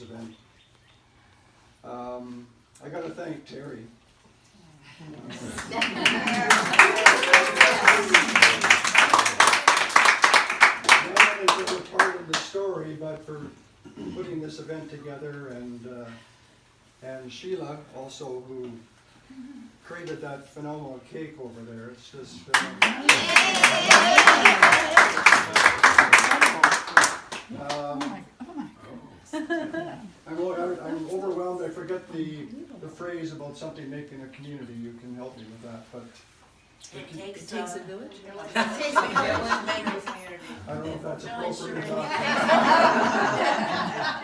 event. I got to thank Terry. Not only for the part of the story, but for putting this event together, and Sheila also, who created that phenomenal cake over there. It's just I'm overwhelmed. I forget the phrase about something making a community. You can help me with that, but It takes a village. It takes a village to make a community. I don't know if that's appropriate or not.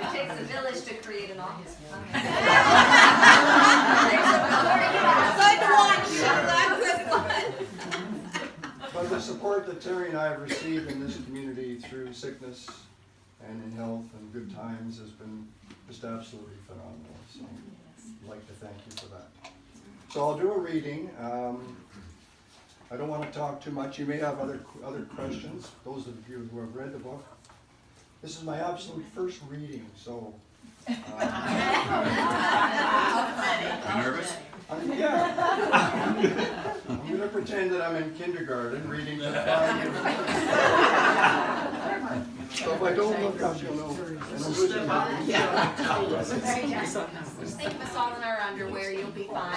It takes a village to create an office. But the support that Terry and I have received in this community through sickness and in health and good times has been just absolutely phenomenal. So I'd like to thank you for that. So I'll do a reading. I don't want to talk too much. You may have other questions, those of you who have read the book. This is my absolute first reading, so... You nervous? Yeah. I'm going to pretend that I'm in kindergarten reading to 5 years old. So if I don't look up, you'll know. And I'm losing my Just think of us all in our underwear, you'll be fine.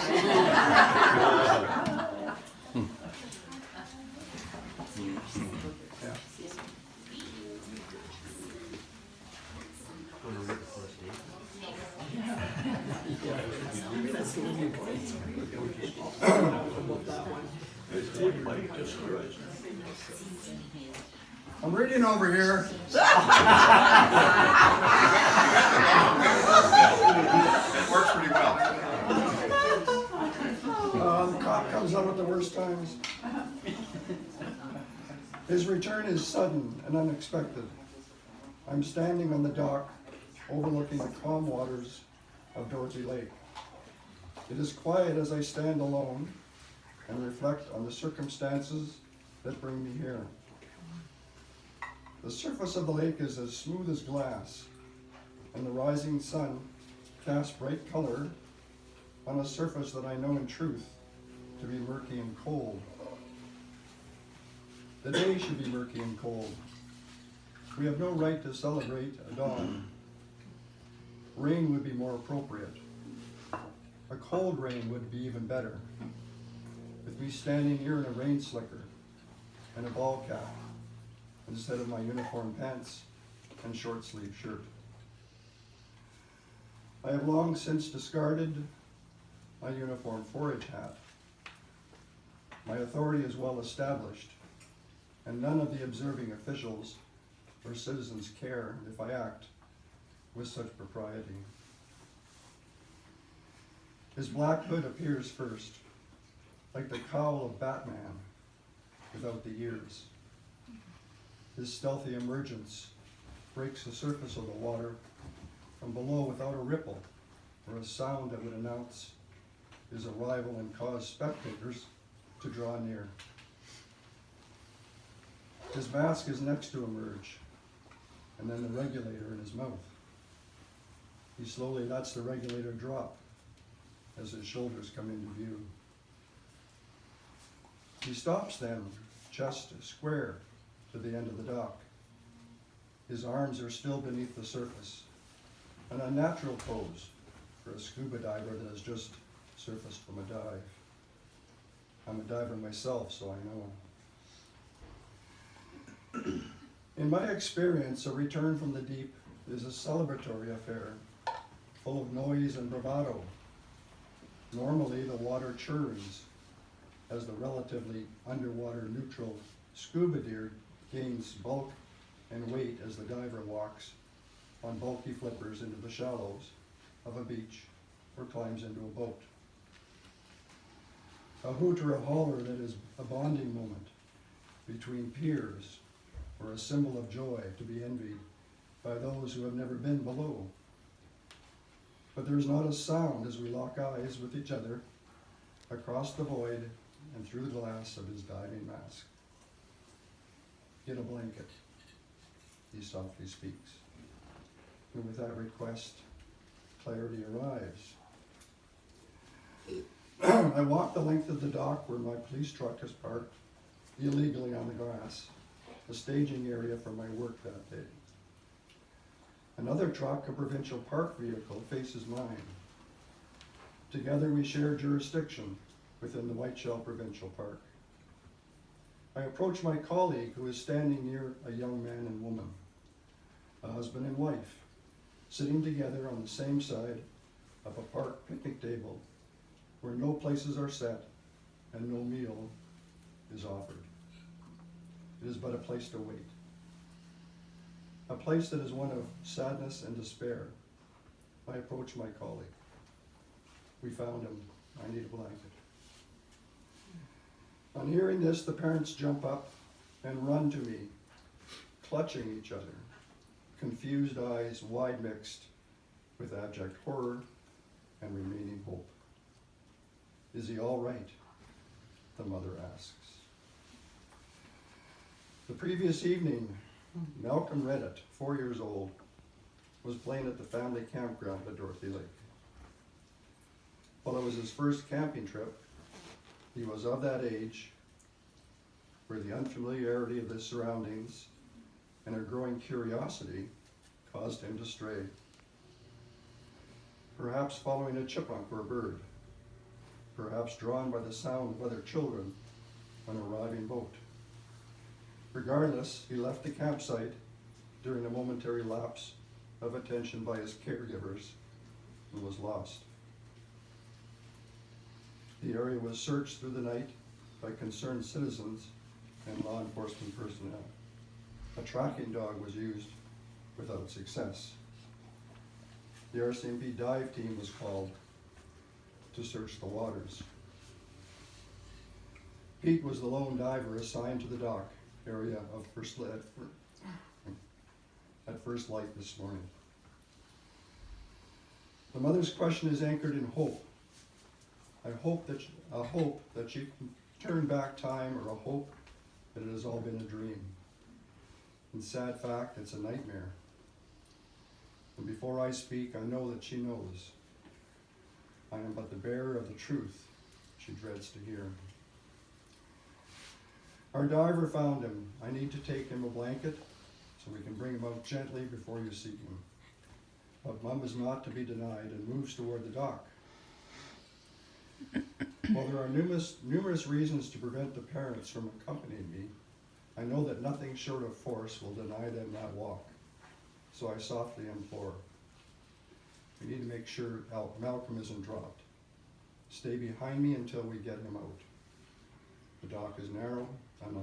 I'm reading over here. It works pretty well. The cop comes out at the worst times. His return is sudden and unexpected. I'm standing on the dock overlooking the calm waters of Dorothy Lake. It is quiet as I stand alone and reflect on the circumstances that bring me here. The surface of the lake is as smooth as glass, and the rising sun casts bright color on a surface that I know in truth to be murky and cold. The day should be murky and cold. We have no right to celebrate a dawn. Rain would be more appropriate. A cold rain would be even better, with me standing here in a rain slicker and a ball cap instead of my uniform pants and short sleeve shirt. I have long since discarded my uniform forage hat. My authority is well established, and none of the observing officials or citizens care if I act with such propriety. His black hood appears first, like the cowl of Batman without the ears. His stealthy emergence breaks the surface of the water from below without a ripple or a sound that would announce his arrival and cause spectators to draw near. His mask is next to emerge, and then the regulator in his mouth. He slowly lets the regulator drop as his shoulders come into view. He stops then, chest square to the end of the dock. His arms are still beneath the surface, an unnatural pose for a scuba diver that has just surfaced from a dive. I'm a diver myself, so I know. In my experience, a return from the deep is a celebratory affair, full of noise and bravado. Normally, the water churns as the relatively underwater neutral scuba deer gains bulk and weight as the diver walks on bulky flippers into the shallows of a beach or climbs into a boat. A hoot or a holler that is a bonding moment between peers, or a symbol of joy to be envied by those who have never been below. But there is not a sound as we lock eyes with each other across the void and through the glass of his diving mask. Get a blanket, he softly speaks. And with that request, clarity arrives. I walk the length of the dock where my police truck is parked illegally on the grass, the staging area for my work that day. Another truck, a provincial park vehicle, faces mine. Together we share jurisdiction within the Whiteshell Provincial Park. I approach my colleague who is standing near a young man and woman, a husband and wife, sitting together on the same side of a park picnic table where no places are set and no meal is offered. It is but a place to wait. A place that is one of sadness and despair. I approach my colleague. We found him. I need a blanket. On hearing this, the parents jump up and run to me, clutching each other, confused eyes wide mixed with abject horror and remaining hope. Is he all right? The mother asks. The previous evening, Malcolm Reddit, 4 years old, was playing at the family campground at Dorothy Lake. While it was his first camping trip, he was of that age where the unfamiliarity of his surroundings and a growing curiosity caused him to stray. Perhaps following a chipmunk or a bird, perhaps drawn by the sound of other children on an arriving boat. Regardless, he left the campsite during a momentary lapse of attention by his caregivers and was lost. The area was searched through the night by concerned citizens and law enforcement personnel. A tracking dog was used without success. The RCMP dive team was called to search the waters. Pete was the lone diver assigned to the dock area of at first light this morning. The mother's question is anchored in hope. A hope that she can turn back time, or a hope that it has all been a dream. In sad fact, it's a nightmare. And before I speak, I know that she knows. I am but the bearer of the truth she dreads to hear. Our diver found him. I need to take him a blanket so we can bring him out gently before you seek him. But Mum is not to be denied and moves toward the dock. While there are numerous reasons to prevent the parents from accompanying me, I know that nothing short of force will deny them that walk. So I softly implore. We need to make sure Malcolm isn't dropped. Stay behind me until we get him out. The dock is narrow and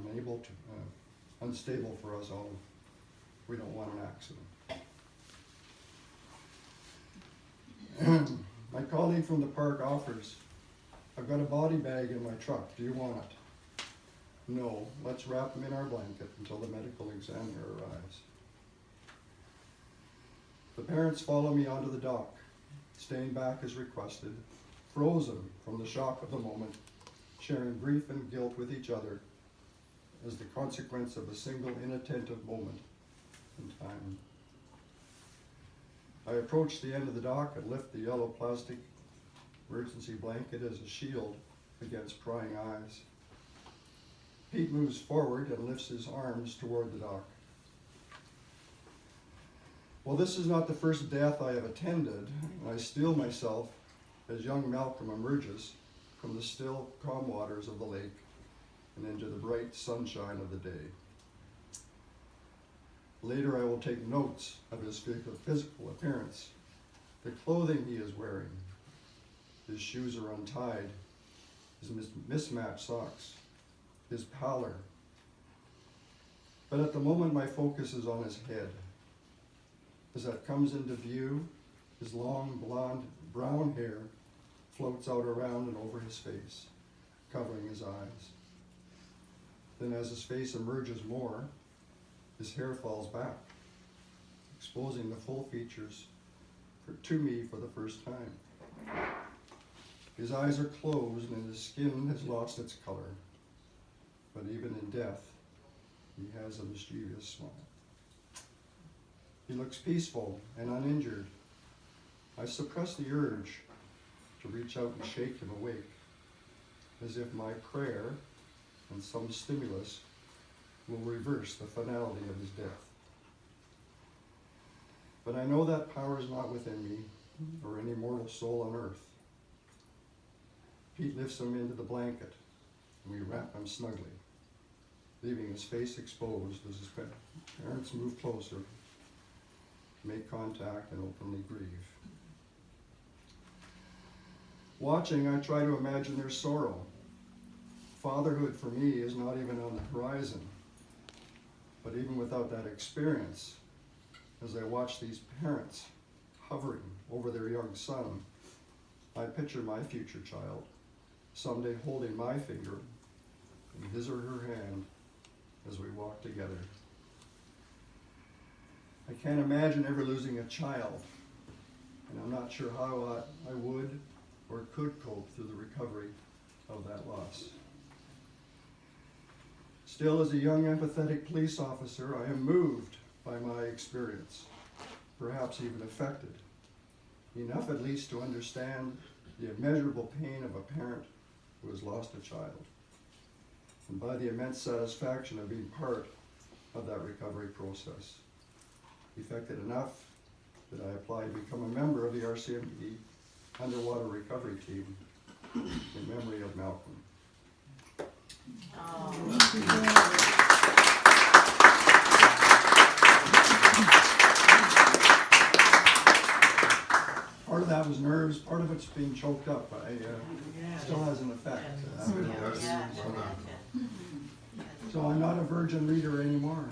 unstable for us all. We don't want an accident. My colleague from the park offers, I've got a body bag in my truck. Do you want it? No, let's wrap him in our blanket until the medical examiner arrives. The parents follow me onto the dock, staying back as requested, frozen from the shock of the moment, sharing grief and guilt with each other as the consequence of a single inattentive moment in time. I approach the end of the dock and lift the yellow plastic emergency blanket as a shield against prying eyes. Pete moves forward and lifts his arms toward the dock. Well, this is not the first death I have attended, and I steel myself as young Malcolm emerges from the still, calm waters of the lake and into the bright sunshine of the day. Later I will take notes of his physical appearance, the clothing he is wearing. His shoes are untied, his mismatched socks, his pallor. But at the moment my focus is on his head. As that comes into view, his long blonde brown hair floats out around and over his face, covering his eyes. Then as his face emerges more, his hair falls back, exposing the full features to me for the first time. His eyes are closed and his skin has lost its color, but even in death, he has a mischievous smile. He looks peaceful and uninjured. I suppress the urge to reach out and shake him awake, as if my prayer and some stimulus will reverse the finality of his death. But I know that power is not within me or any mortal soul on earth. Pete lifts him into the blanket, and we wrap him snugly, leaving his face exposed as his parents move closer, make contact, and openly grieve. Watching, I try to imagine their sorrow. Fatherhood for me is not even on the horizon. But even without that experience, as I watch these parents hovering over their young son, I picture my future child someday holding my finger in his or her hand as we walk together. I can't imagine ever losing a child, and I'm not sure how I would or could cope through the recovery of that loss. Still, as a young, empathetic police officer, I am moved by my experience, perhaps even affected, enough at least to understand the immeasurable pain of a parent who has lost a child, and by the immense satisfaction of being part of that recovery process. Affected enough that I applied to become a member of the RCMP Underwater Recovery Team in memory of Malcolm. Part of that was nerves, part of it's being choked up. Still has an effect. So I'm not a virgin reader anymore.